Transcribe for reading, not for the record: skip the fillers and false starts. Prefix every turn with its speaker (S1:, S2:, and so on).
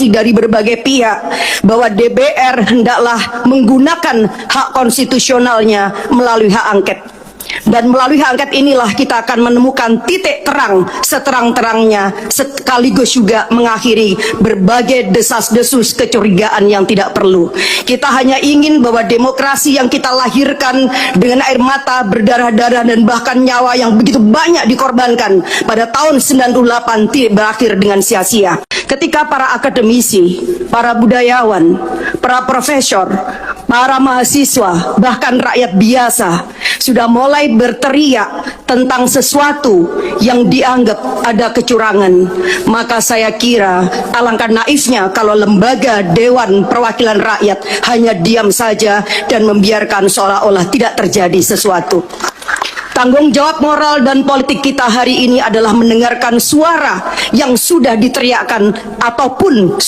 S1: dari berbagai pihak bahwa DPR hendaklah menggunakan hak konstitusionalnya melalui hak angket. Dan melalui hak angket inilah kita akan menemukan titik terang seterang-terangnya, sekaligus juga mengakhiri berbagai desas-desus kecurigaan yang tidak perlu. Kita hanya ingin bahwa demokrasi yang kita lahirkan dengan air mata, berdarah-darah, dan bahkan nyawa yang begitu banyak dikorbankan pada tahun 98 tidak berakhir dengan sia-sia. Ketika para akademisi, para budayawan, para profesor, para mahasiswa, bahkan rakyat biasa sudah mulai berteriak tentang sesuatu yang dianggap ada kecurangan, maka saya kira alangkah naifnya kalau lembaga Dewan Perwakilan Rakyat hanya diam saja dan membiarkan seolah-olah tidak terjadi sesuatu. Tanggung jawab moral dan politik kita hari ini adalah mendengarkan suara yang sudah diteriakkan ataupun